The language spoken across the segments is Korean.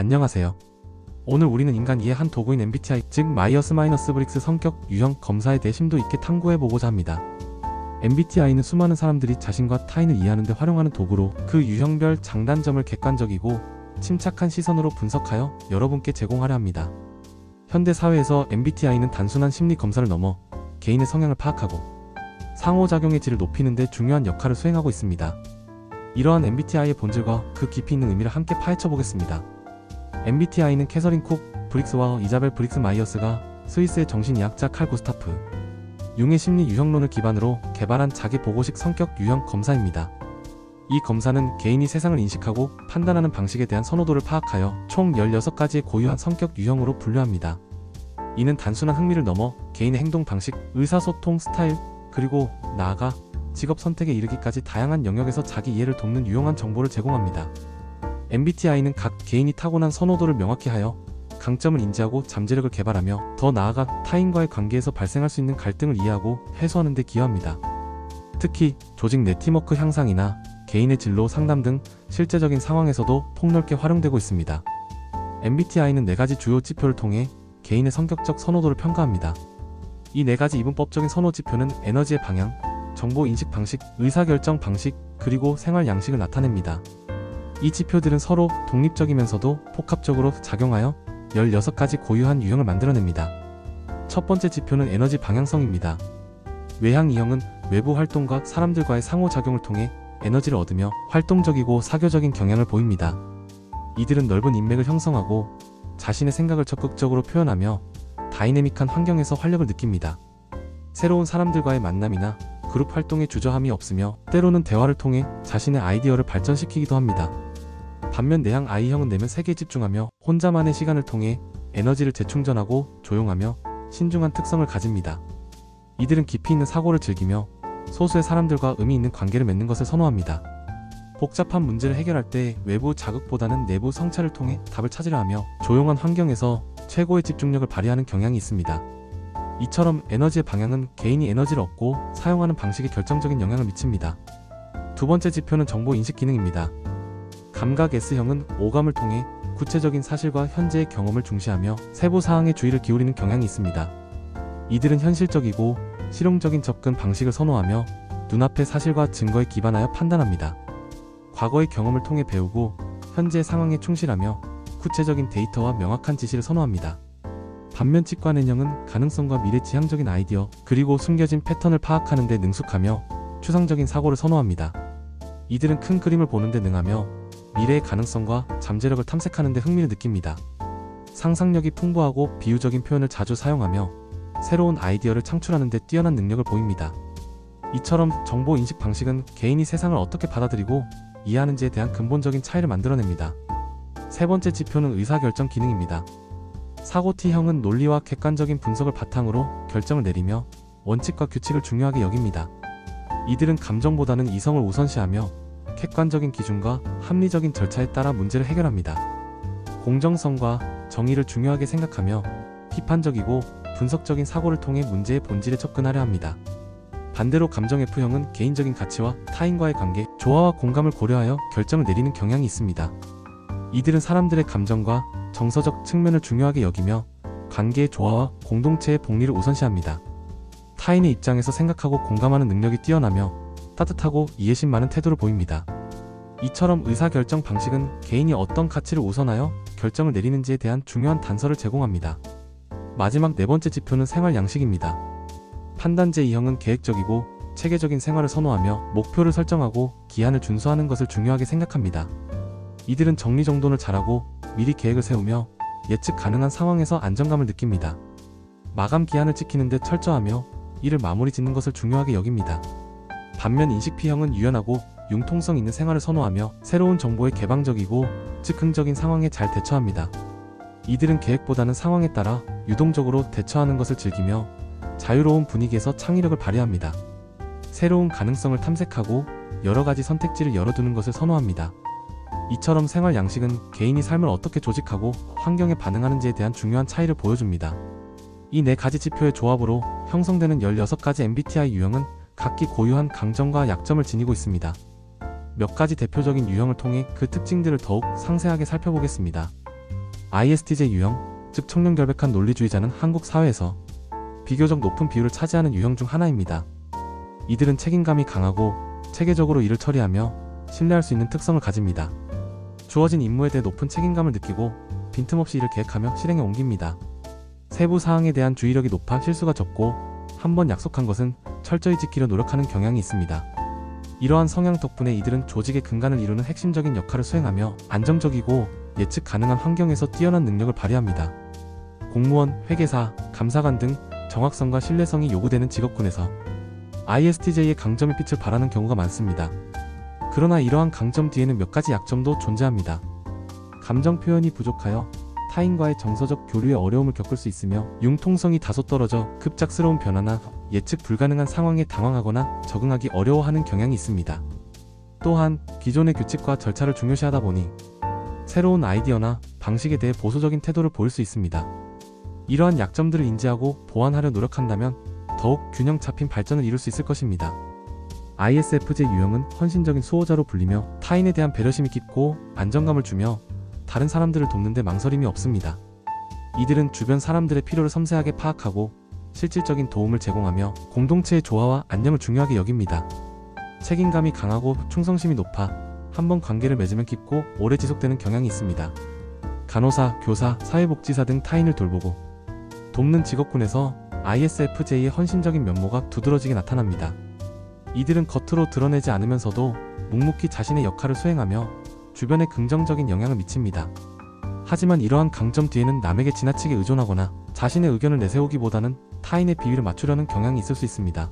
안녕하세요. 오늘 우리는 인간 이해 한 도구인 MBTI, 즉 마이어스-브릭스 성격 유형 검사에 대해 심도 있게 탐구해보고자 합니다. MBTI는 수많은 사람들이 자신과 타인을 이해하는 데 활용하는 도구로 그 유형별 장단점을 객관적이고 침착한 시선으로 분석하여 여러분께 제공하려 합니다. 현대 사회에서 MBTI는 단순한 심리 검사를 넘어 개인의 성향을 파악하고 상호작용의 질을 높이는 데 중요한 역할을 수행하고 있습니다. 이러한 MBTI의 본질과 그 깊이 있는 의미를 함께 파헤쳐 보겠습니다. MBTI는 캐서린 콕 브릭스와 이자벨 브릭스 마이어스가 스위스의 정신의학자 칼 구스타프 융의 심리 유형론을 기반으로 개발한 자기 보고식 성격 유형 검사입니다. 이 검사는 개인이 세상을 인식하고 판단하는 방식에 대한 선호도를 파악하여 총 16가지의 고유한 성격 유형으로 분류합니다. 이는 단순한 흥미를 넘어 개인의 행동 방식, 의사소통 스타일, 그리고 나아가 직업 선택에 이르기까지 다양한 영역에서 자기 이해를 돕는 유용한 정보를 제공합니다. MBTI는 각 개인이 타고난 선호도를 명확히 하여 강점을 인지하고 잠재력을 개발하며 더 나아가 타인과의 관계에서 발생할 수 있는 갈등을 이해하고 해소하는 데 기여합니다. 특히 조직 내 팀워크 향상이나 개인의 진로 상담 등 실제적인 상황에서도 폭넓게 활용되고 있습니다. MBTI는 4가지 주요 지표를 통해 개인의 성격적 선호도를 평가합니다. 이 4가지 이분법적인 선호 지표는 에너지의 방향, 정보 인식 방식, 의사결정 방식, 그리고 생활 양식을 나타냅니다. 이 지표들은 서로 독립적이면서도 복합적으로 작용하여 16가지 고유한 유형을 만들어냅니다. 첫 번째 지표는 에너지 방향성입니다. 외향 E형은 외부 활동과 사람들과의 상호작용을 통해 에너지를 얻으며 활동적이고 사교적인 경향을 보입니다. 이들은 넓은 인맥을 형성하고 자신의 생각을 적극적으로 표현하며 다이내믹한 환경에서 활력을 느낍니다. 새로운 사람들과의 만남이나 그룹 활동에 주저함이 없으며 때로는 대화를 통해 자신의 아이디어를 발전시키기도 합니다. 반면 내향 I형은 내면 세계에 집중하며 혼자만의 시간을 통해 에너지를 재충전하고 조용하며 신중한 특성을 가집니다. 이들은 깊이 있는 사고를 즐기며 소수의 사람들과 의미 있는 관계를 맺는 것을 선호합니다. 복잡한 문제를 해결할 때 외부 자극보다는 내부 성찰을 통해 답을 찾으려 하며 조용한 환경에서 최고의 집중력을 발휘하는 경향이 있습니다. 이처럼 에너지의 방향은 개인이 에너지를 얻고 사용하는 방식에 결정적인 영향을 미칩니다. 두 번째 지표는 정보 인식 기능입니다. 감각 S형은 오감을 통해 구체적인 사실과 현재의 경험을 중시하며 세부 사항에 주의를 기울이는 경향이 있습니다. 이들은 현실적이고 실용적인 접근 방식을 선호하며 눈앞의 사실과 증거에 기반하여 판단합니다. 과거의 경험을 통해 배우고 현재의 상황에 충실하며 구체적인 데이터와 명확한 지시를 선호합니다. 반면 직관 N형은 가능성과 미래지향적인 아이디어, 그리고 숨겨진 패턴을 파악하는 데 능숙하며 추상적인 사고를 선호합니다. 이들은 큰 그림을 보는 데 능하며 미래의 가능성과 잠재력을 탐색하는 데 흥미를 느낍니다. 상상력이 풍부하고 비유적인 표현을 자주 사용하며 새로운 아이디어를 창출하는 데 뛰어난 능력을 보입니다. 이처럼 정보 인식 방식은 개인이 세상을 어떻게 받아들이고 이해하는지에 대한 근본적인 차이를 만들어냅니다. 세 번째 지표는 의사결정 기능입니다. 사고 T형은 논리와 객관적인 분석을 바탕으로 결정을 내리며 원칙과 규칙을 중요하게 여깁니다. 이들은 감정보다는 이성을 우선시하며 객관적인 기준과 합리적인 절차에 따라 문제를 해결합니다. 공정성과 정의를 중요하게 생각하며 비판적이고 분석적인 사고를 통해 문제의 본질에 접근하려 합니다. 반대로 감정 F형은 개인적인 가치와 타인과의 관계, 조화와 공감을 고려하여 결정을 내리는 경향이 있습니다. 이들은 사람들의 감정과 정서적 측면을 중요하게 여기며 관계의 조화와 공동체의 복리를 우선시합니다. 타인의 입장에서 생각하고 공감하는 능력이 뛰어나며 따뜻하고 이해심 많은 태도를 보입니다. 이처럼 의사결정 방식은 개인이 어떤 가치를 우선하여 결정을 내리는지에 대한 중요한 단서를 제공합니다. 마지막 네 번째 지표는 생활 양식입니다. 판단제 E형은 계획적이고 체계적인 생활을 선호하며 목표를 설정하고 기한을 준수하는 것을 중요하게 생각합니다. 이들은 정리정돈을 잘하고 미리 계획을 세우며 예측 가능한 상황에서 안정감을 느낍니다. 마감 기한을 지키는 데 철저하며 이를 마무리 짓는 것을 중요하게 여깁니다. 반면 인식 P형은 유연하고 융통성 있는 생활을 선호하며 새로운 정보에 개방적이고 즉흥적인 상황에 잘 대처합니다. 이들은 계획보다는 상황에 따라 유동적으로 대처하는 것을 즐기며 자유로운 분위기에서 창의력을 발휘합니다. 새로운 가능성을 탐색하고 여러가지 선택지를 열어두는 것을 선호합니다. 이처럼 생활 양식은 개인이 삶을 어떻게 조직하고 환경에 반응하는지에 대한 중요한 차이를 보여줍니다. 이 4가지 지표의 조합으로 형성되는 16가지 MBTI 유형은 각기 고유한 강점과 약점을 지니고 있습니다. 몇 가지 대표적인 유형을 통해 그 특징들을 더욱 상세하게 살펴보겠습니다. ISTJ 유형, 즉 청렴결백한 논리주의자는 한국 사회에서 비교적 높은 비율을 차지하는 유형 중 하나입니다. 이들은 책임감이 강하고 체계적으로 일을 처리하며 신뢰할 수 있는 특성을 가집니다. 주어진 임무에 대해 높은 책임감을 느끼고 빈틈없이 일을 계획하며 실행에 옮깁니다. 세부 사항에 대한 주의력이 높아 실수가 적고 한번 약속한 것은 철저히 지키려 노력하는 경향이 있습니다. 이러한 성향 덕분에 이들은 조직의 근간을 이루는 핵심적인 역할을 수행하며 안정적이고 예측 가능한 환경에서 뛰어난 능력을 발휘합니다. 공무원, 회계사, 감사관 등 정확성과 신뢰성이 요구되는 직업군에서 ISTJ의 강점이 빛을 발하는 경우가 많습니다. 그러나 이러한 강점 뒤에는 몇 가지 약점도 존재합니다. 감정 표현이 부족하여 타인과의 정서적 교류에 어려움을 겪을 수 있으며 융통성이 다소 떨어져 급작스러운 변화나 예측 불가능한 상황에 당황하거나 적응하기 어려워하는 경향이 있습니다. 또한 기존의 규칙과 절차를 중요시하다 보니 새로운 아이디어나 방식에 대해 보수적인 태도를 보일 수 있습니다. 이러한 약점들을 인지하고 보완하려 노력한다면 더욱 균형 잡힌 발전을 이룰 수 있을 것입니다. ISFJ 유형은 헌신적인 수호자로 불리며 타인에 대한 배려심이 깊고 안정감을 주며 다른 사람들을 돕는 데 망설임이 없습니다. 이들은 주변 사람들의 필요를 섬세하게 파악하고 실질적인 도움을 제공하며 공동체의 조화와 안녕을 중요하게 여깁니다. 책임감이 강하고 충성심이 높아 한번 관계를 맺으면 깊고 오래 지속되는 경향이 있습니다. 간호사, 교사, 사회복지사 등 타인을 돌보고 돕는 직업군에서 ISFJ의 헌신적인 면모가 두드러지게 나타납니다. 이들은 겉으로 드러내지 않으면서도 묵묵히 자신의 역할을 수행하며 주변에 긍정적인 영향을 미칩니다. 하지만 이러한 강점 뒤에는 남에게 지나치게 의존하거나 자신의 의견을 내세우기보다는 타인의 비위를 맞추려는 경향이 있을 수 있습니다.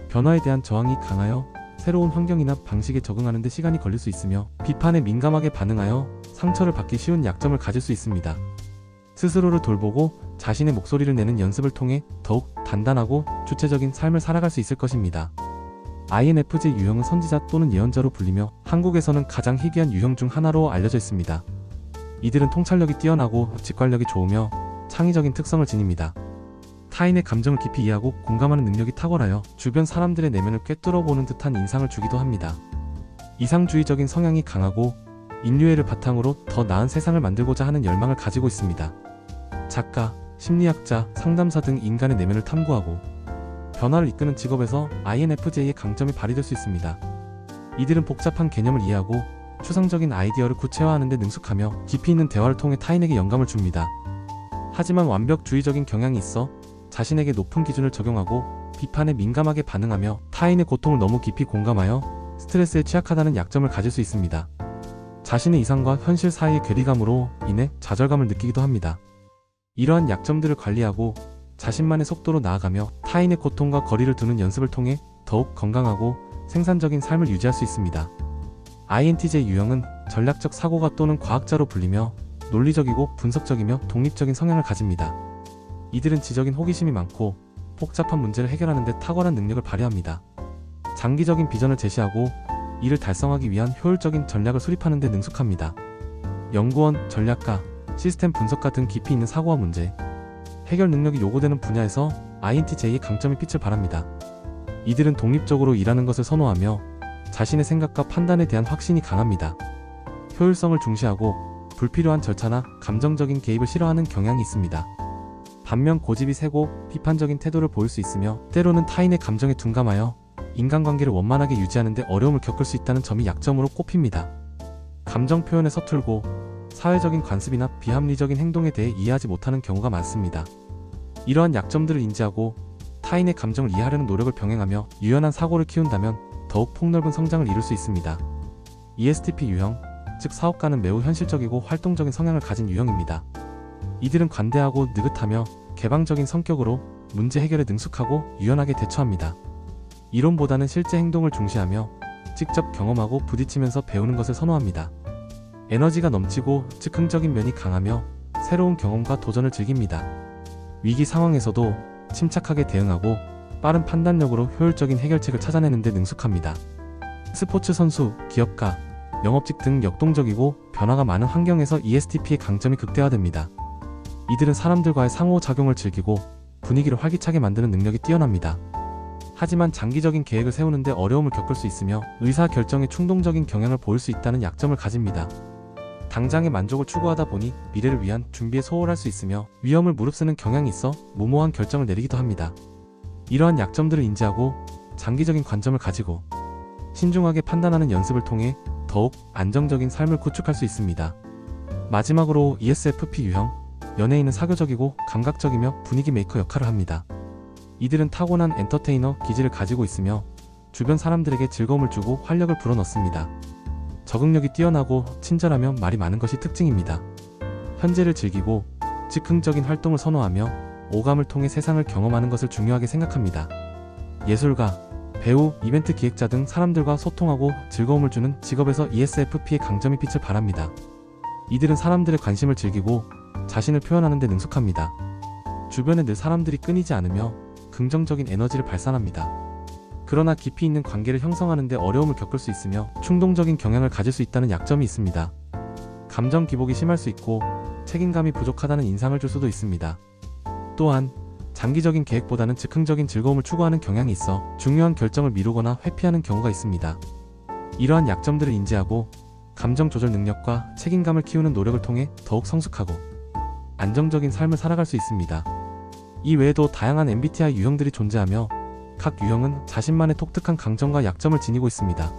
변화에 대한 저항이 강하여 새로운 환경이나 방식에 적응하는 데 시간이 걸릴 수 있으며 비판에 민감하게 반응하여 상처를 받기 쉬운 약점을 가질 수 있습니다. 스스로를 돌보고 자신의 목소리를 내는 연습을 통해 더욱 단단하고 주체적인 삶을 살아갈 수 있을 것입니다. INFJ 유형은 선지자 또는 예언자로 불리며 한국에서는 가장 희귀한 유형 중 하나로 알려져 있습니다. 이들은 통찰력이 뛰어나고 직관력이 좋으며 창의적인 특성을 지닙니다. 타인의 감정을 깊이 이해하고 공감하는 능력이 탁월하여 주변 사람들의 내면을 꿰뚫어보는 듯한 인상을 주기도 합니다. 이상주의적인 성향이 강하고 인류애를 바탕으로 더 나은 세상을 만들고자 하는 열망을 가지고 있습니다. 작가, 심리학자, 상담사 등 인간의 내면을 탐구하고 변화를 이끄는 직업에서 INFJ의 강점이 발휘될 수 있습니다. 이들은 복잡한 개념을 이해하고 추상적인 아이디어를 구체화하는 데 능숙하며 깊이 있는 대화를 통해 타인에게 영감을 줍니다. 하지만 완벽주의적인 경향이 있어 자신에게 높은 기준을 적용하고 비판에 민감하게 반응하며 타인의 고통을 너무 깊이 공감하여 스트레스에 취약하다는 약점을 가질 수 있습니다. 자신의 이상과 현실 사이의 괴리감으로 인해 좌절감을 느끼기도 합니다. 이러한 약점들을 관리하고 자신만의 속도로 나아가며 타인의 고통과 거리를 두는 연습을 통해 더욱 건강하고 생산적인 삶을 유지할 수 있습니다. INTJ 유형은 전략적 사고가 또는 과학자로 불리며 논리적이고 분석적이며 독립적인 성향을 가집니다. 이들은 지적인 호기심이 많고 복잡한 문제를 해결하는 데 탁월한 능력을 발휘합니다. 장기적인 비전을 제시하고 이를 달성하기 위한 효율적인 전략을 수립하는 데 능숙합니다. 연구원, 전략가, 시스템 분석가 등 깊이 있는 사고와 문제, 해결 능력이 요구되는 분야에서 INTJ의 강점이 빛을 발합니다. 이들은 독립적으로 일하는 것을 선호하며 자신의 생각과 판단에 대한 확신이 강합니다. 효율성을 중시하고 불필요한 절차나 감정적인 개입을 싫어하는 경향이 있습니다. 반면 고집이 세고 비판적인 태도를 보일 수 있으며 때로는 타인의 감정에 둔감하여 인간관계를 원만하게 유지하는 데 어려움을 겪을 수 있다는 점이 약점으로 꼽힙니다. 감정 표현에 서툴고 사회적인 관습이나 비합리적인 행동에 대해 이해하지 못하는 경우가 많습니다. 이러한 약점들을 인지하고 타인의 감정을 이해하려는 노력을 병행하며 유연한 사고를 키운다면 더욱 폭넓은 성장을 이룰 수 있습니다. ESTP 유형, 즉 사업가는 매우 현실적이고 활동적인 성향을 가진 유형입니다. 이들은 관대하고 느긋하며 개방적인 성격으로 문제 해결에 능숙하고 유연하게 대처합니다. 이론보다는 실제 행동을 중시하며 직접 경험하고 부딪히면서 배우는 것을 선호합니다. 에너지가 넘치고 즉흥적인 면이 강하며 새로운 경험과 도전을 즐깁니다. 위기 상황에서도 침착하게 대응하고 빠른 판단력으로 효율적인 해결책을 찾아내는 데 능숙합니다. 스포츠 선수, 기업가, 영업직 등 역동적이고 변화가 많은 환경에서 ESTP의 강점이 극대화됩니다. 이들은 사람들과의 상호작용을 즐기고 분위기를 활기차게 만드는 능력이 뛰어납니다. 하지만 장기적인 계획을 세우는 데 어려움을 겪을 수 있으며 의사결정에 충동적인 경향을 보일 수 있다는 약점을 가집니다. 당장의 만족을 추구하다 보니 미래를 위한 준비에 소홀할 수 있으며 위험을 무릅쓰는 경향이 있어 무모한 결정을 내리기도 합니다. 이러한 약점들을 인지하고 장기적인 관점을 가지고 신중하게 판단하는 연습을 통해 더욱 안정적인 삶을 구축할 수 있습니다. 마지막으로 ESFP 유형, 연예인은 사교적이고 감각적이며 분위기 메이커 역할을 합니다. 이들은 타고난 엔터테이너 기질을 가지고 있으며 주변 사람들에게 즐거움을 주고 활력을 불어넣습니다. 적응력이 뛰어나고 친절하며 말이 많은 것이 특징입니다. 현재를 즐기고 즉흥적인 활동을 선호하며 오감을 통해 세상을 경험하는 것을 중요하게 생각합니다. 예술가, 배우, 이벤트 기획자 등 사람들과 소통하고 즐거움을 주는 직업에서 ESFP의 강점이 빛을 발합니다. 이들은 사람들의 관심을 즐기고 자신을 표현하는 데 능숙합니다. 주변에 늘 사람들이 끊이지 않으며 긍정적인 에너지를 발산합니다. 그러나 깊이 있는 관계를 형성하는 데 어려움을 겪을 수 있으며 충동적인 경향을 가질 수 있다는 약점이 있습니다. 감정 기복이 심할 수 있고 책임감이 부족하다는 인상을 줄 수도 있습니다. 또한 장기적인 계획보다는 즉흥적인 즐거움을 추구하는 경향이 있어 중요한 결정을 미루거나 회피하는 경우가 있습니다. 이러한 약점들을 인지하고 감정 조절 능력과 책임감을 키우는 노력을 통해 더욱 성숙하고 안정적인 삶을 살아갈 수 있습니다. 이 외에도 다양한 MBTI 유형들이 존재하며 각 유형은 자신만의 독특한 강점과 약점을 지니고 있습니다.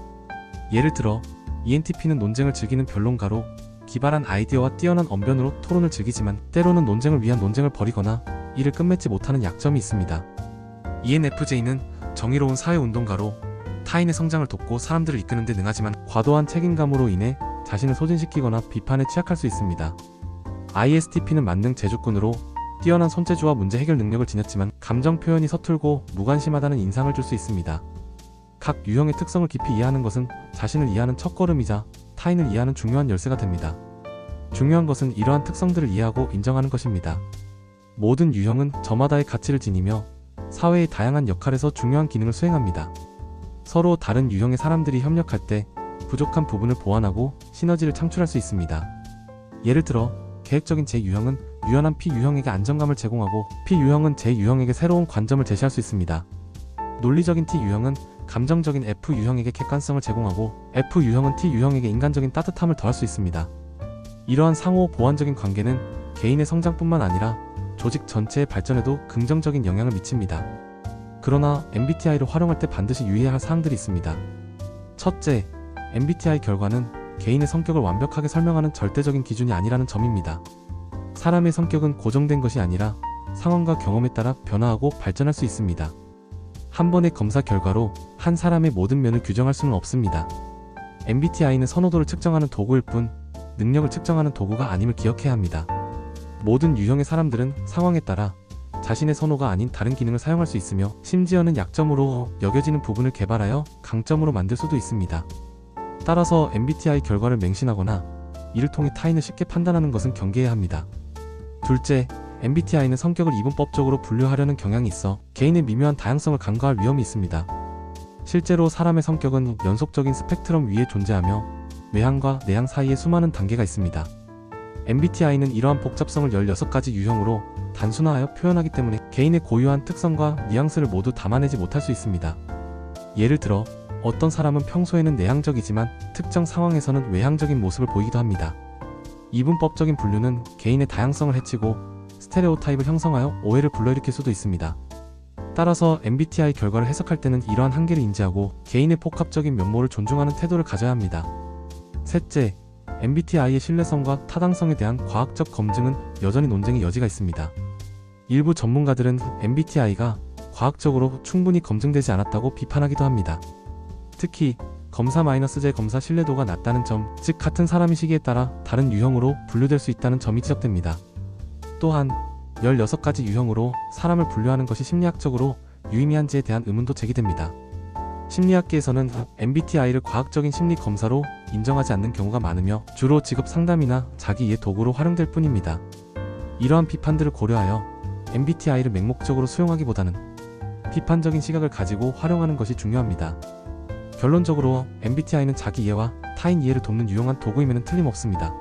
예를 들어 ENTP는 논쟁을 즐기는 변론가로 기발한 아이디어와 뛰어난 언변으로 토론을 즐기지만 때로는 논쟁을 위한 논쟁을 벌이거나 이를 끝맺지 못하는 약점이 있습니다. ENFJ는 정의로운 사회운동가로 타인의 성장을 돕고 사람들을 이끄는 데 능하지만 과도한 책임감으로 인해 자신을 소진시키거나 비판에 취약할 수 있습니다. ISTP는 만능 제주꾼으로 뛰어난 손재주와 문제 해결 능력을 지녔지만 감정 표현이 서툴고 무관심하다는 인상을 줄 수 있습니다. 각 유형의 특성을 깊이 이해하는 것은 자신을 이해하는 첫걸음이자 타인을 이해하는 중요한 열쇠가 됩니다. 중요한 것은 이러한 특성들을 이해하고 인정하는 것입니다. 모든 유형은 저마다의 가치를 지니며 사회의 다양한 역할에서 중요한 기능을 수행합니다. 서로 다른 유형의 사람들이 협력할 때 부족한 부분을 보완하고 시너지를 창출할 수 있습니다. 예를 들어 계획적인 J유형은 유연한 P유형에게 안정감을 제공하고 P유형은 J유형에게 새로운 관점을 제시할 수 있습니다. 논리적인 T유형은 감정적인 F유형에게 객관성을 제공하고 F유형은 T유형에게 인간적인 따뜻함을 더할 수 있습니다. 이러한 상호 보완적인 관계는 개인의 성장뿐만 아니라 조직 전체의 발전에도 긍정적인 영향을 미칩니다. 그러나 MBTI를 활용할 때 반드시 유의해야 할 사항들이 있습니다. 첫째, MBTI 결과는 개인의 성격을 완벽하게 설명하는 절대적인 기준이 아니라는 점입니다. 사람의 성격은 고정된 것이 아니라 상황과 경험에 따라 변화하고 발전할 수 있습니다. 한 번의 검사 결과로 한 사람의 모든 면을 규정할 수는 없습니다. MBTI는 선호도를 측정하는 도구일 뿐 능력을 측정하는 도구가 아님을 기억해야 합니다. 모든 유형의 사람들은 상황에 따라 자신의 선호가 아닌 다른 기능을 사용할 수 있으며 심지어는 약점으로 여겨지는 부분을 개발하여 강점으로 만들 수도 있습니다. 따라서 MBTI 결과를 맹신하거나 이를 통해 타인을 쉽게 판단하는 것은 경계해야 합니다. 둘째, MBTI는 성격을 이분법적으로 분류하려는 경향이 있어 개인의 미묘한 다양성을 간과할 위험이 있습니다. 실제로 사람의 성격은 연속적인 스펙트럼 위에 존재하며 외향과 내향 사이에 수많은 단계가 있습니다. MBTI는 이러한 복잡성을 16가지 유형으로 단순화하여 표현하기 때문에 개인의 고유한 특성과 뉘앙스를 모두 담아내지 못할 수 있습니다. 예를 들어 어떤 사람은 평소에는 내향적이지만 특정 상황에서는 외향적인 모습을 보이기도 합니다. 이분법적인 분류는 개인의 다양성을 해치고 스테레오타입을 형성하여 오해를 불러일으킬 수도 있습니다. 따라서 MBTI 결과를 해석할 때는 이러한 한계를 인지하고 개인의 복합적인 면모를 존중하는 태도를 가져야 합니다. 셋째, MBTI의 신뢰성과 타당성에 대한 과학적 검증은 여전히 논쟁의 여지가 있습니다. 일부 전문가들은 MBTI가 과학적으로 충분히 검증되지 않았다고 비판하기도 합니다. 특히 검사-J 검사 신뢰도가 낮다는 점, 즉 같은 사람이 시기에 따라 다른 유형으로 분류될 수 있다는 점이 지적됩니다. 또한 16가지 유형으로 사람을 분류하는 것이 심리학적으로 유의미한지에 대한 의문도 제기됩니다. 심리학계에서는 MBTI를 과학적인 심리 검사로 인정하지 않는 경우가 많으며 주로 직업 상담이나 자기 이해 도구로 활용될 뿐입니다. 이러한 비판들을 고려하여 MBTI를 맹목적으로 수용하기보다는 비판적인 시각을 가지고 활용하는 것이 중요합니다. 결론적으로 MBTI는 자기 이해와 타인 이해를 돕는 유용한 도구임에는 틀림없습니다.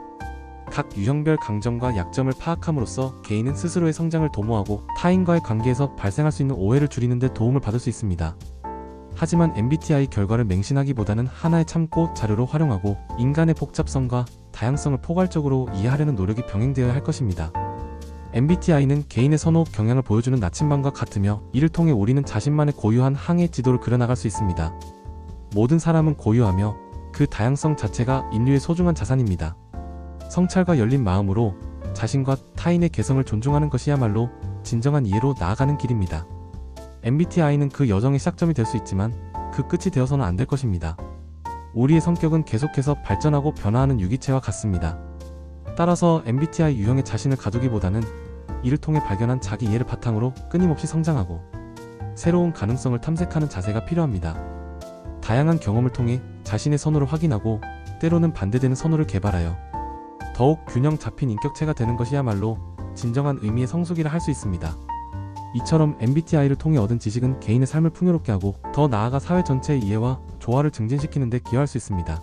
각 유형별 강점과 약점을 파악함으로써 개인은 스스로의 성장을 도모하고 타인과의 관계에서 발생할 수 있는 오해를 줄이는 데 도움을 받을 수 있습니다. 하지만 MBTI 결과를 맹신하기보다는 하나의 참고 자료로 활용하고 인간의 복잡성과 다양성을 포괄적으로 이해하려는 노력이 병행되어야 할 것입니다. MBTI는 개인의 선호, 경향을 보여주는 나침반과 같으며 이를 통해 우리는 자신만의 고유한 항해 지도를 그려나갈 수 있습니다. 모든 사람은 고유하며 그 다양성 자체가 인류의 소중한 자산입니다. 성찰과 열린 마음으로 자신과 타인의 개성을 존중하는 것이야말로 진정한 이해로 나아가는 길입니다. MBTI는 그 여정의 시작점이 될 수 있지만 그 끝이 되어서는 안 될 것입니다. 우리의 성격은 계속해서 발전하고 변화하는 유기체와 같습니다. 따라서 MBTI 유형의 자신을 가두기보다는 이를 통해 발견한 자기 이해를 바탕으로 끊임없이 성장하고 새로운 가능성을 탐색하는 자세가 필요합니다. 다양한 경험을 통해 자신의 선호를 확인하고 때로는 반대되는 선호를 개발하여 더욱 균형 잡힌 인격체가 되는 것이야말로 진정한 의미의 성숙이라 할 수 있습니다. 이처럼 MBTI를 통해 얻은 지식은 개인의 삶을 풍요롭게 하고 더 나아가 사회 전체의 이해와 조화를 증진시키는 데 기여할 수 있습니다.